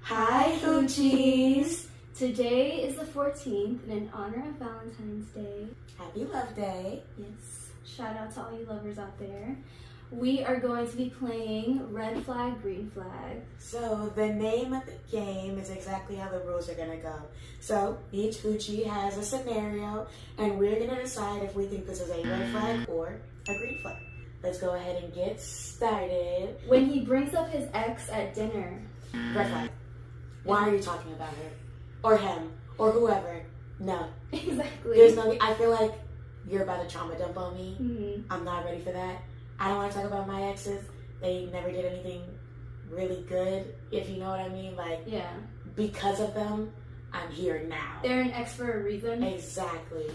Hi, Hoochies! Today is the 14th, and in honor of Valentine's Day, Happy Love Day! yes, shout out to all you lovers out there. We are going to be playing Red Flag, Green Flag. So, the name of the game is exactly how the rules are gonna go. So, each Hoochie has a scenario, and we're gonna decide if we think this is a red flag or a green flag. Let's go ahead and get started. When he brings up his ex at dinner, Red flag. Why are you talking about her? Or him? Or whoever? No. exactly. There's no. I feel like you're about to trauma dump on me. Mm-hmm. I'm not ready for that. I don't want to talk about my exes. They never did anything really good, if you know what I mean. Like, yeah, because of them, I'm here now. they're an ex for a reason. Exactly.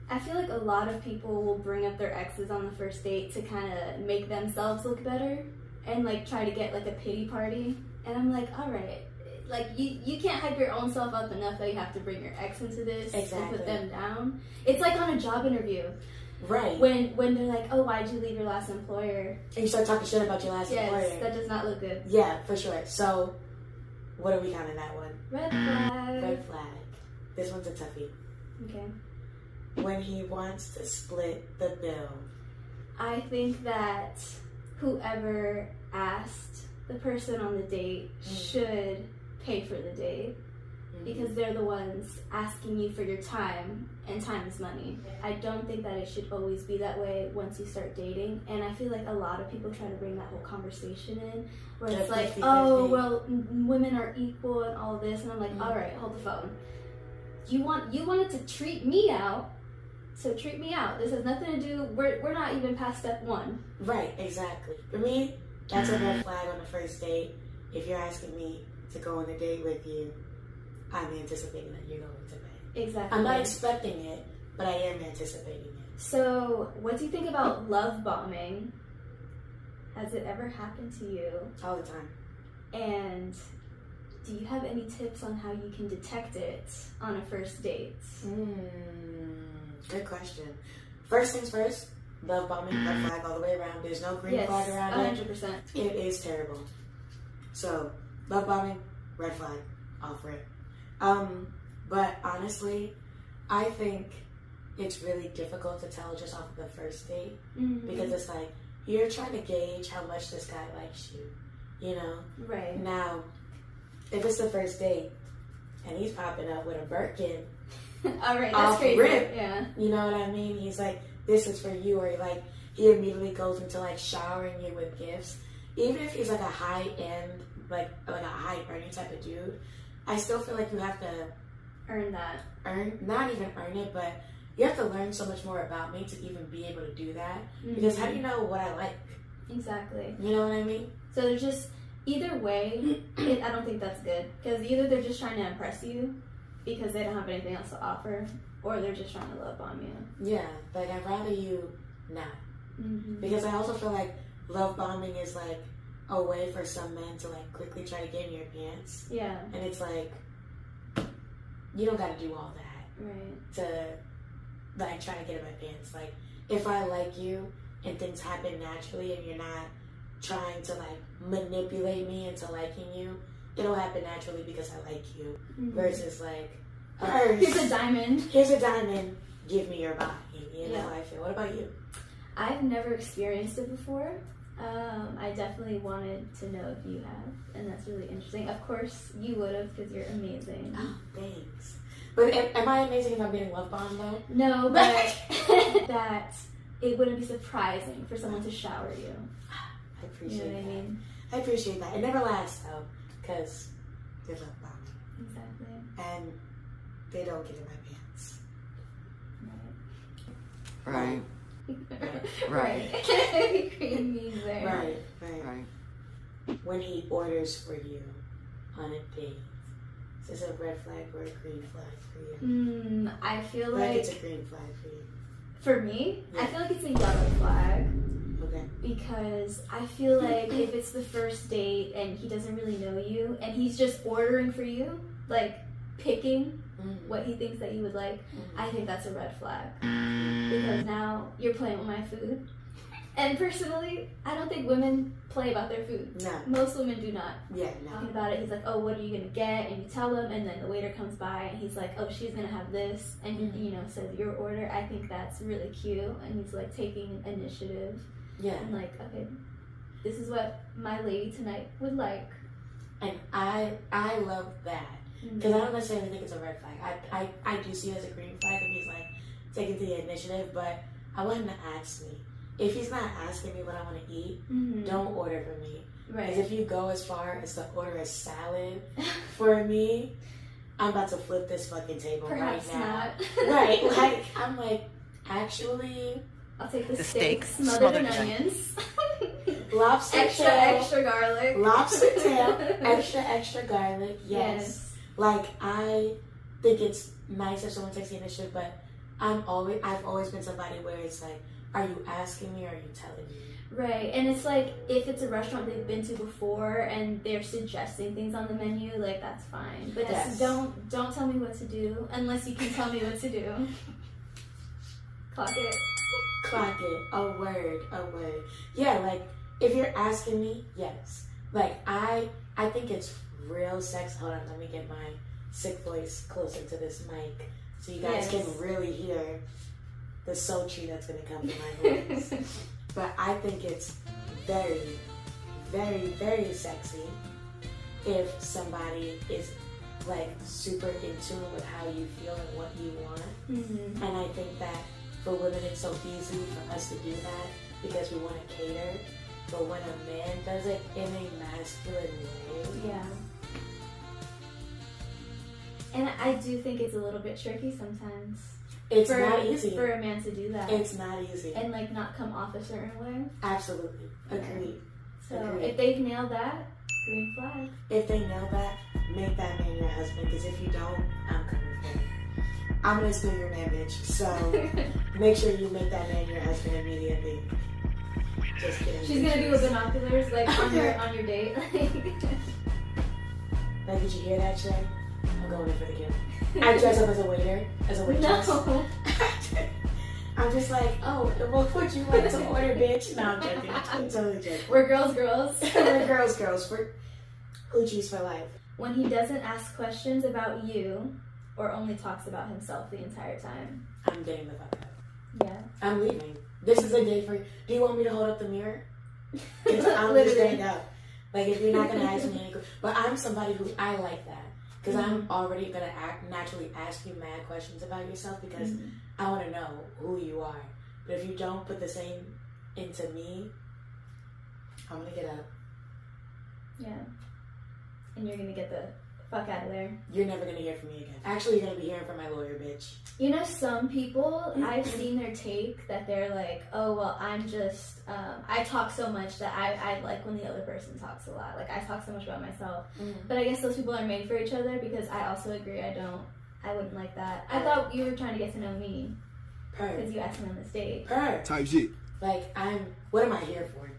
I feel like a lot of people will bring up their exes on the first date to kind of make themselves look better and like try to get like a pity party. And I'm like, all right, like you can't hype your own self up enough that you have to bring your ex into this and put them down. It's like on a job interview. Right. When they're like, oh, why'd you leave your last employer? And you start talking shit about your last employer. Yes, that does not look good. Yeah, for sure. So, what are we counting that one? Red flag. Red flag. This one's a toughie. Okay. When he wants to split the bill. I think that whoever asked the person on the date should pay for the date because they're the ones asking you for your time, and time is money. I don't think that it should always be that way once you start dating, and I feel like a lot of people try to bring that whole conversation in where it's like, oh, well, women are equal and all this, and I'm like, all right, hold the phone. You wanted to treat me out, so treat me out. This has nothing to do, we're not even past step one. Right, exactly. For me, that's a red flag on the first date. If you're asking me to go on a date with you, I'm anticipating that you're going to pay. Exactly. I'm not expecting it, but I am anticipating it. So, what do you think about love bombing? Has it ever happened to you? All the time. And do you have any tips on how you can detect it on a first date? Good question. First things first, love bombing, red flag all the way around. There's no green flag around it. 100%. It is terrible. So, love bombing, red flag, all for it. But honestly, I think it's really difficult to tell just off of the first date because it's like, you're trying to gauge how much this guy likes you, you know? Right. Now, if it's the first date and he's popping up with a Birkin, all right, that's crazy. Rip, yeah. You know what I mean? He's like, this is for you, or like he immediately goes into like showering you with gifts. Even if he's like a high end, like a high earning type of dude, I still feel like you have to not even earn it, but you have to learn so much more about me to even be able to do that. Because how do you know what I like? Exactly. You know what I mean? So there's just, either way, I don't think that's good. Because either they're just trying to impress you because they don't have anything else to offer, or they're just trying to love bomb you. Yeah, like I'd rather you not. Because I also feel like love bombing is like a way for some men to like quickly try to get in your pants. Yeah. And it's like, you don't got to do all that to like try to get in my pants. Like, if I like you and things happen naturally and you're not trying to like manipulate me into liking you, it'll happen naturally because I like you. Versus like, here's a diamond. Here's a diamond. Give me your body. You know how I feel. What about you? I've never experienced it before. I definitely wanted to know if you have, and that's really interesting. Of course, you would have because you're amazing. Oh, thanks. But am I amazing if I'm getting love bombed though? No, but that it wouldn't be surprising for someone to shower you. I appreciate you know what that. I mean? I appreciate that. It never lasts though, because they're love bombing. Exactly. And they don't get in my pants. Right. Right. Green means there. Right. When he orders for you on a date, is this a red flag or a green flag for you? I feel like it's a green flag for you. For me, yeah. I feel like it's a yellow flag. Okay. Because I feel like if it's the first date and he doesn't really know you and he's just ordering for you, like picking what he thinks that you would like, I think that's a red flag. Because now you're playing with my food. And personally, I don't think women play about their food. No. Most women do not. Yeah, no. Talking about it, he's like, oh, what are you going to get? And you tell him, and then the waiter comes by, and he's like, oh, she's going to have this, and, you know, says your order. I think that's really cute, and he's, like, taking initiative. Yeah. And, like, okay, this is what my lady tonight would like. And I love that. Because I don't necessarily think it's a red flag. I do see it as a green flag if he's, like, taking the initiative, but I want him to ask me. If he's not asking me what I want to eat, don't order for me. Right. Because if you go as far as to order a salad for me, I'm about to flip this fucking table Perhaps right now. Not. Right. Like, I'm like, actually... I'll take the steak smothered in onions. Lobster extra, tail. extra garlic. Lobster tail. Extra garlic. Yes. Like, I think it's nice if someone takes the initiative, but I've always been somebody where it's like, are you asking me or are you telling me? Right, and it's like, if it's a restaurant they've been to before and they're suggesting things on the menu, like, that's fine. But just don't tell me what to do unless you can tell me what to do. Clock it. Clock it. A word. Yeah, like, if you're asking me, yes. Like, I think it's real sex. Hold on, let me get my sick voice closer to this mic so you guys can really hear the sultry that's going to come from my voice. But I think it's very, very, very sexy if somebody is, like, super in tune with how you feel and what you want. And I think that for women it's so easy for us to do that because we want to cater. But when a man does it in a masculine way... Yeah. And I do think it's a little bit tricky sometimes. It's not easy. For a man to do that. It's not easy. And, like, not come off a certain way. Absolutely. Agreed. So, Agreed. if they've nailed that, green flag. If they know that, make that man your husband. Because if you don't, I'm coming for you. I'm going to steal your man, bitch. So, make sure you make that man your husband immediately. Just kidding. She's going to be with binoculars, like, on your date. Like, did you hear that, Shay? I'm going in for the kill. I dress up as a waiter, as a waitress. No. I'm just like, oh, well, what you like to order, bitch? No, I'm joking. I'm totally joking. We're girls. We're girls. For hoochies for life. When he doesn't ask questions about you or only talks about himself the entire time. I'm getting the fuck out. Yeah. I'm leaving. This is a day for you. Do you want me to hold up the mirror? Because I'm just going to go. Like, if you're not going to ask me any... But I'm somebody who... I like that. Because I'm already going to naturally ask you mad questions about yourself because I want to know who you are. But if you don't put the same into me, I'm going to get up. Yeah. And you're going to get the fuck out of there. You're never going to hear from me again. Actually, you're going to be hearing from my lawyer, bitch. You know, some people, I've seen their take that they're like, oh, well, I'm just, I talk so much that I like when the other person talks a lot. Like, I talk so much about myself. But I guess those people are made for each other because I also agree I wouldn't like that. I thought you were trying to get to know me. Because you asked me on this date. Type shit. Like, what am I here for?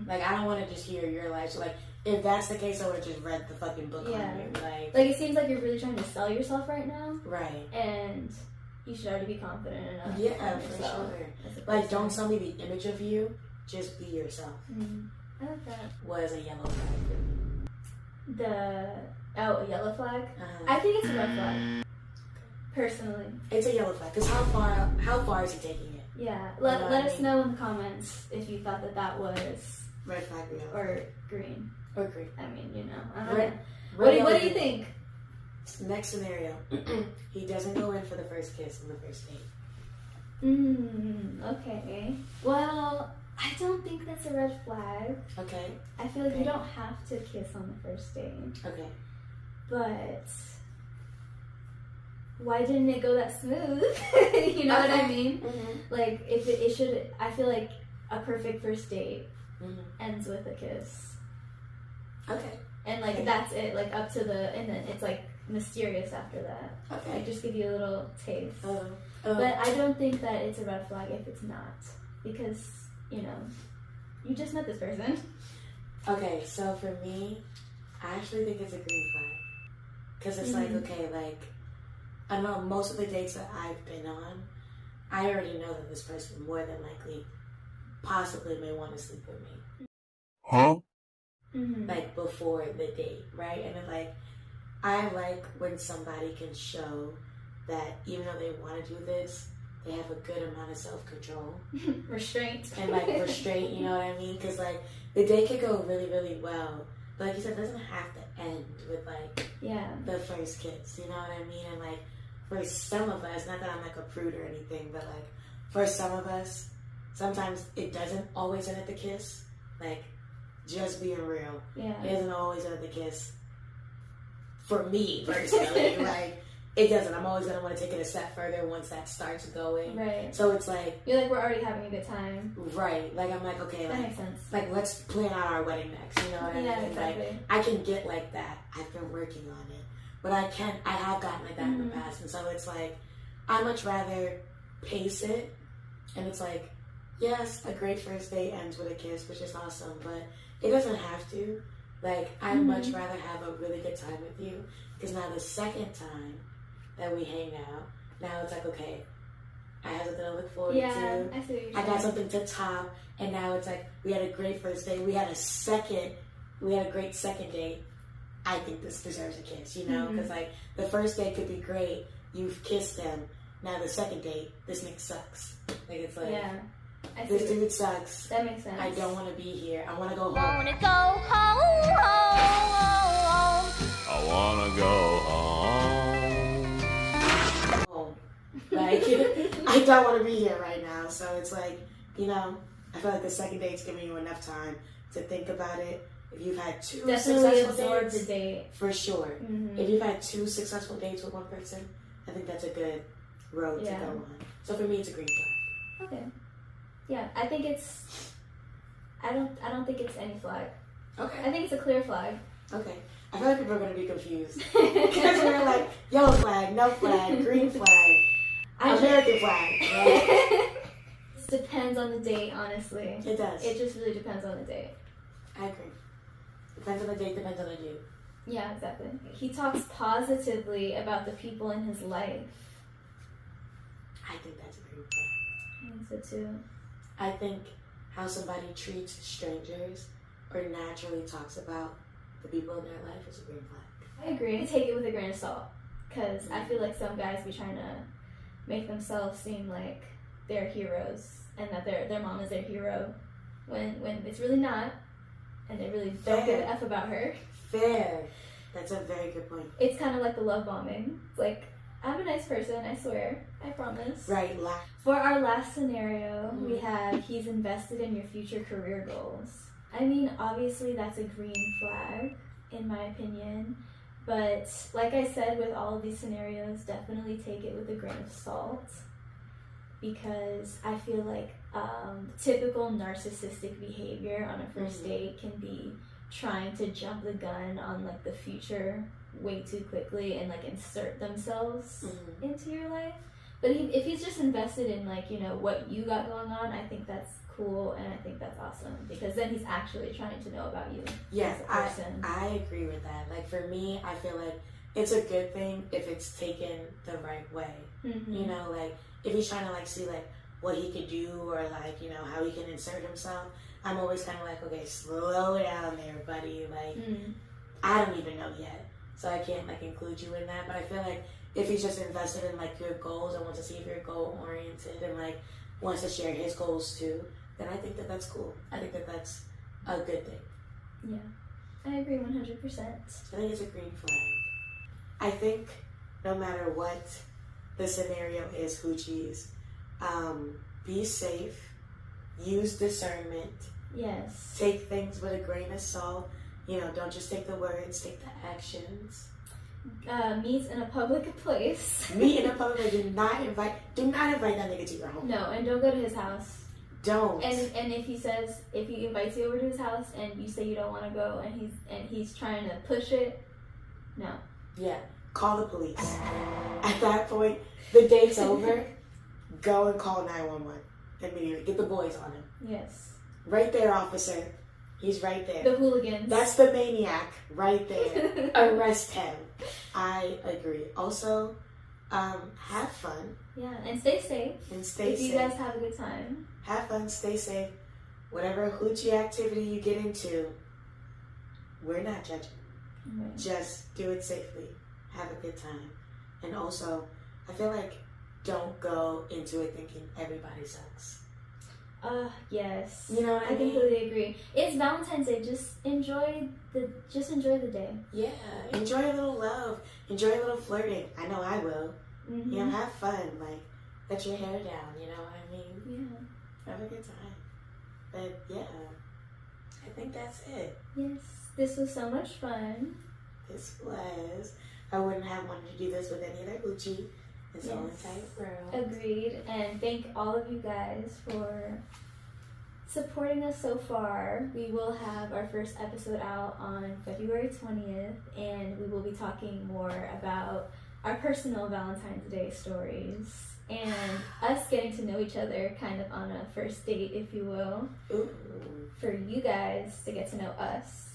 Like, I don't want to just hear your life. So, like, if that's the case, I would have just read the fucking book on you. Like, it seems like you're really trying to sell yourself right now. Right. And you should already be confident enough. Yeah, for sure. Like, don't sell me the image of you. Just be yourself. I like that. Was a yellow flag. A yellow flag? I think it's a red flag. Personally. It's a yellow flag. Because how far is he taking it? Yeah. Let us know in the comments if you thought that was... Red flag, or green. Or green. I mean, you know. I don't know. What do you think? Next scenario. He doesn't go in for the first kiss on the first date. Okay. Well, I don't think that's a red flag. Okay. I feel like you don't have to kiss on the first date. Okay. But why didn't it go that smooth? You know what I mean? Like, if it should, I feel like a perfect first date ends with a kiss. Okay. And, like, that's it. Like, up to and then it's, like, mysterious after that. Okay. Like, just give you a little taste. But I don't think that it's a red flag if it's not. Because, you know, you just met this person. Okay, so for me, I actually think it's a green flag. Because it's like, okay, like, I know most of the dates that I've been on, I already know that this person more than likely possibly may want to sleep with me. Huh? Like before the date, right? And then like, I like when somebody can show that even though they want to do this, they have a good amount of self-control. Restraint. And like restraint, you know what I mean? Because like the day could go really, really well. But like you said, it doesn't have to end with like the first kiss, you know what I mean? And like for some of us, not that I'm like a prude or anything, but like for some of us, sometimes it doesn't always end at the kiss. Like, just being real. Yeah. It doesn't always end at the kiss. For me, personally. Like, it doesn't. I'm always going to want to take it a step further once that starts going. Right. So it's like... You're like, we're already having a good time. Right. Like, I'm like, okay. That like, makes sense. Like, let's plan out our wedding next. You know what I mean? Exactly. Like, I can get like that. I've been working on it. But I have gotten like that in the past. And so it's like, I much rather pace it. And it's like, yes, a great first date ends with a kiss, which is awesome. But it doesn't have to. Like, I'd much rather have a really good time with you. Because now the second time that we hang out, now it's like, okay, I have something to look forward to. I see what you're saying. I got something to top. And now it's like, we had a great first date. We had a great second date. I think this deserves a kiss, you know? Because, like, the first date could be great. You've kissed him. Now the second date, this nigga sucks. Like, it's like, this dude sucks. That makes sense. I don't want to be here. I want to go home. Wanna go home, I wanna go home. Home. Like, I don't want to be here right now. So it's like, you know, I feel like the second date's giving you enough time to think about it. If you've had two successful dates, the date. For sure. If you've had two successful dates with one person, I think that's a good road to go on. So for me, it's a green flag. Okay. Yeah, I think it's. I don't think it's any flag. Okay. I think it's a clear flag. Okay. I feel like people are gonna be confused because we're like yellow flag, no flag, green flag, American flag. Right? It depends on the date, honestly. It does. It just really depends on the date. I agree. Depends on the date, depends on the dude. Yeah, exactly. He talks positively about the people in his life. I think that's a green flag. I think so too. I think how somebody treats strangers or naturally talks about the people in their life is a green flag. I agree. I take it with a grain of salt because I feel like some guys be trying to make themselves seem like they're heroes and that their mom is their hero when it's really not. And they really don't give a F about her. Fair. That's a very good point. It's kind of like the love bombing. It's like, I'm a nice person, I swear. I promise. Right. For our last scenario, we have he's invested in your future career goals. I mean, obviously that's a green flag, in my opinion. But like I said, with all of these scenarios, definitely take it with a grain of salt. Because I feel like typical narcissistic behavior on a first date can be trying to jump the gun on like the future way too quickly and like insert themselves into your life. But if he's just invested in like, you know, what you got going on, I think that's cool and I think that's awesome because then he's actually trying to know about you as a person. I agree with that. Like for me, I feel like it's a good thing if it's taken the right way. You know, like if he's trying to like see like what he could do or like, you know, how he can insert himself, I'm always kind of like, okay, slow down there, buddy. Like, I don't even know yet. So I can't like include you in that. But I feel like if he's just invested in like your goals and wants to see if you're goal oriented and like wants to share his goals too, then I think that that's cool. I think that that's a good thing. Yeah, I agree 100%. So I think it's a green flag. I think no matter what the scenario is, hoochies, be safe, use discernment. Yes. Take things with a grain of salt. You know, don't just take the words, take the actions. Meet in a public place. Meet in a public place. Do not invite that nigga to your home. No, and don't go to his house. Don't. And if he invites you over to his house and you say you don't want to go and he's trying to push it, no. Yeah. Call the police. At that point, the date's over. Go and call 911 immediately. Get the boys on him. Yes. Right there, officer. He's right there. The hooligans. That's the maniac right there. Arrest him. I agree. Also, have fun. Yeah, and stay safe. And stay safe. If you guys have a good time. Have fun, stay safe. whatever hoochie activity you get into, we're not judging. Right. Just do it safely. Have a good time. And also, I feel like don't go into it thinking everybody sucks. Yes. You know what I mean? completely agree. It's Valentine's Day. Just enjoy the day. Yeah. Enjoy a little love. Enjoy a little flirting. I know I will. Mm-hmm. You know, have fun. Like, let your hair down. You know what I mean? Yeah. Have a good time. But yeah, I think that's it. Yes. This was so much fun. This was. I wouldn't have wanted to do this with any other hoochie. It's all in tight world. Agreed. And thank all of you guys for supporting us so far. We will have our first episode out on February 20th, and we will be talking more about our personal Valentine's Day stories and us getting to know each other kind of on a first date, if you will. Ooh. For you guys to get to know us.